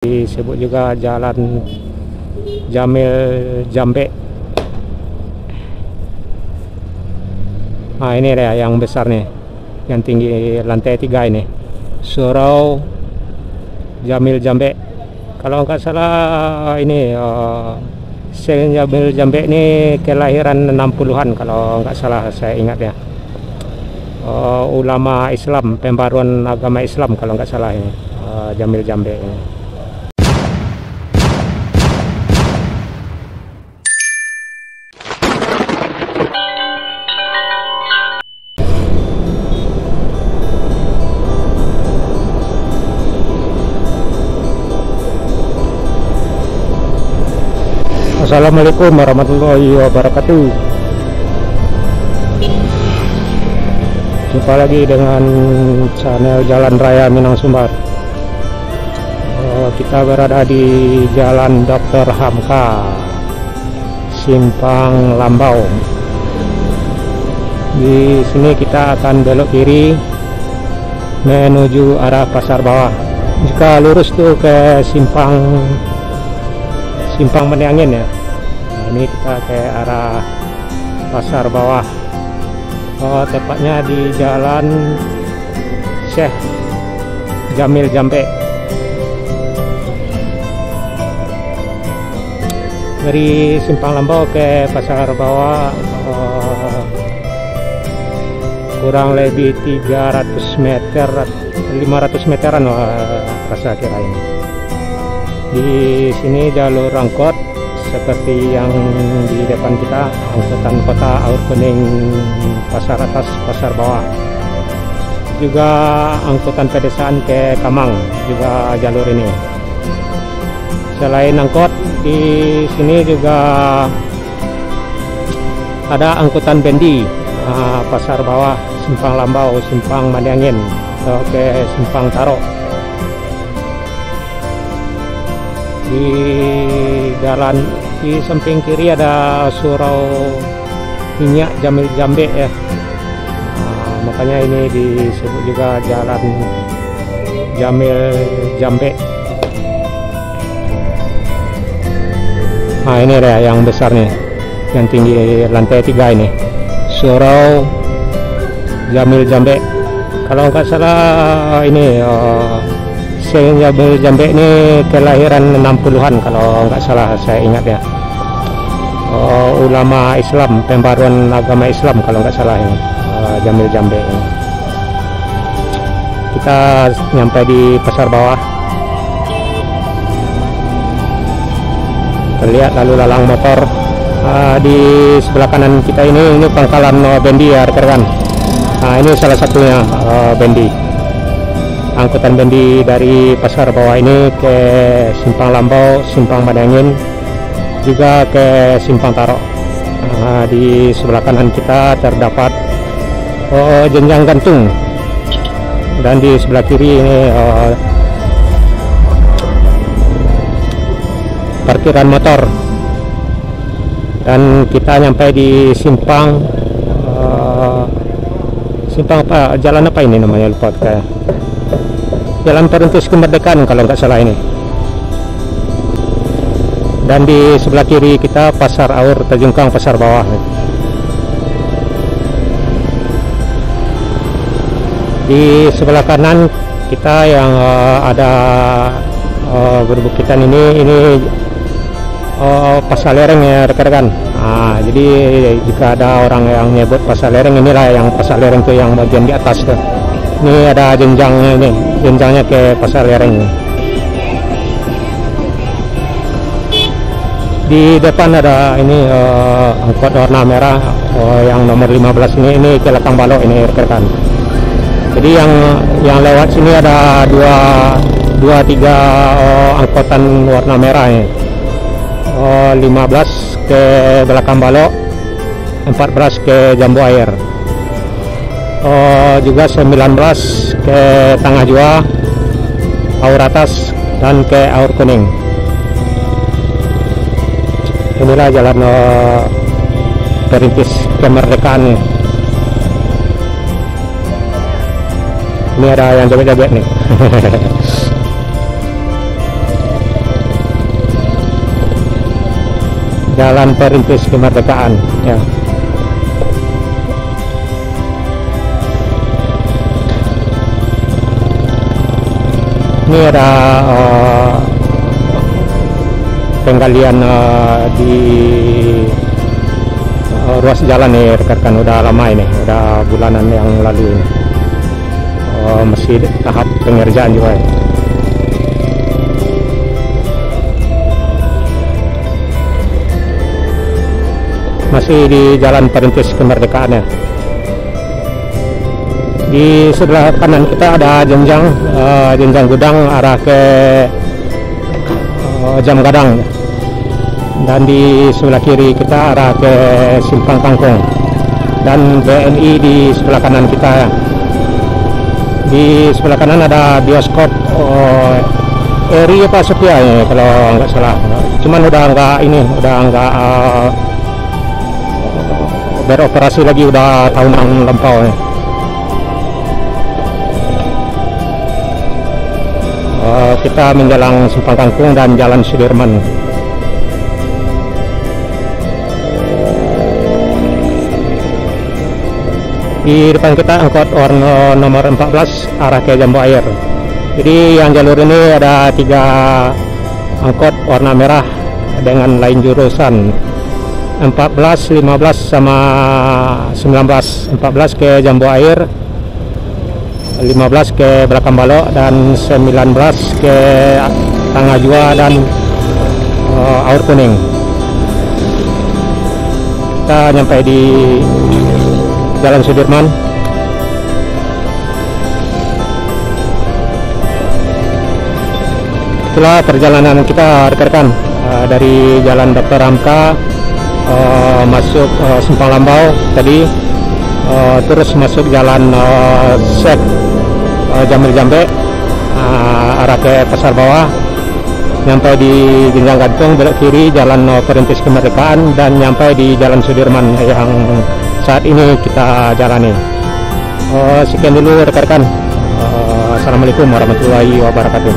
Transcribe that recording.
Disebut juga Jalan Jamil Jambe. Nah, ini ya yang besar nih, yang tinggi lantai 3 ini, Surau Jamil Jambe. Kalau nggak salah ini Syekh Jamil Jambe ini kelahiran 60-an kalau nggak salah saya ingat ya. Ulama Islam, pembaruan agama Islam kalau nggak salah ini, Jamil Jambe ini. Assalamualaikum warahmatullahi wabarakatuh. Jumpa lagi dengan channel Jalan Raya Minang Sumbar. Kita berada di Jalan Dr. Hamka, Simpang Lambau. Di sini kita akan belok kiri menuju arah Pasar Bawah. Jika lurus tuh ke Simpang Mendiangin ya. Ini kita ke arah Pasar Bawah. Tepatnya di Jalan Syekh Jamil Jambe. Dari Simpang Lambau ke Pasar Bawah kurang lebih 300 meter, 500 meteran rasa kira ini. Di sini jalur angkot seperti yang di depan kita, angkutan kota Aur Kuning, Pasar Atas, Pasar Bawah. Juga angkutan pedesaan ke Kamang, juga jalur ini. Selain angkot, di sini juga ada angkutan bendi, Pasar Bawah, Simpang Lambau, Simpang Mendiangin, ke Simpang Taro. Di jalan di samping kiri ada Surau Minyak Jamil Jambe ya. Makanya ini disebut juga Jalan Jamil Jambe. Nah, ini ya yang besar nih, yang tinggi lantai 3 ini, Surau Jamil Jambe. Kalau nggak salah ini Syekh Jamil Jambe ini kelahiran 60-an kalau nggak salah saya ingat ya. Ulama Islam, pembaruan agama Islam kalau nggak salah ini, Jamil Jambe ini. Kita nyampe di Pasar Bawah. Terlihat lalu lalang motor. Di sebelah kanan kita ini pangkalan bendi ya rekan-rekan. Nah, ini salah satunya bendi. Angkutan bendi dari Pasar Bawah ini ke Simpang Lambau, Simpang Mendiangin, juga ke Simpang Taro. Di sebelah kanan kita terdapat jenjang gantung, dan di sebelah kiri ini parkiran motor. Dan kita nyampe di Simpang apa, jalan apa ini namanya, lupa kayak Jalan Perintis Kemerdekaan kalau nggak salah ini. Dan di sebelah kiri kita Pasar Aur Tajungkang, Pasar Bawah. Di sebelah kanan kita yang ada berbukitan ini Pasar Lereng ya rekan-rekan. Jadi jika ada orang yang nyebut Pasar Lereng, inilah yang Pasar Lereng tuh, yang bagian di atas tuh. Ini ada jenjangnya, ini jenjangnya ke Pasar Lereng. Di depan ada ini angkot warna merah yang nomor 15 ini ke Lekang Balok ini rekan. Jadi yang lewat sini ada tiga angkotan warna merah ini. 15 ke Belakang Balok, 14 ke Jambu Air. Juga 19 ke Tengah Jua, Aur Atas, dan ke Aur Kuning. Inilah jalan Perintis Kemerdekaan. Ini ada yang joget-joget nih. Jalan Perintis Kemerdekaan ya. Ini ada penggalian di ruas jalan nih rekan-rekan, udah lama ini, udah bulanan yang lalu ini. Masih tahap pengerjaan juga ya. Masih di Jalan Perintis Kemerdekaan ya. Di sebelah kanan kita ada jenjang gudang arah ke Jam Gadang, dan di sebelah kiri kita arah ke Simpang Kangkung, dan BNI di sebelah kanan kita ya. Di sebelah kanan ada bioskop Eri apa Sophia ya, kalau nggak salah. Cuman udah nggak beroperasi lagi, udah tahun yang lampau ya. Kita menjalang Simpang Kangkung dan Jalan Sudirman. Di depan kita angkot warna nomor 14 arah ke Jambu Air. Jadi yang jalur ini ada 3 angkot warna merah dengan lain jurusan, 14, 15 sama 19. 14 ke Jambu Air, 15 ke Belakang Balok, dan 19 ke Tangga Jua dan Aur Kuning. Kita nyampe di Jalan Sudirman. Itulah perjalanan kita rekan-rekan, dari Jalan Dr. Hamka masuk Simpang Lambau tadi, terus masuk Jalan Syekh Jamil Jambe arah ke Pasar Bawah, nyampe di Jenjang Gantung, belok kiri Jalan Perintis Kemerdekaan, dan nyampe di Jalan Sudirman yang saat ini kita jalani. Sekian dulu rekan-rekan. Assalamualaikum warahmatullahi wabarakatuh.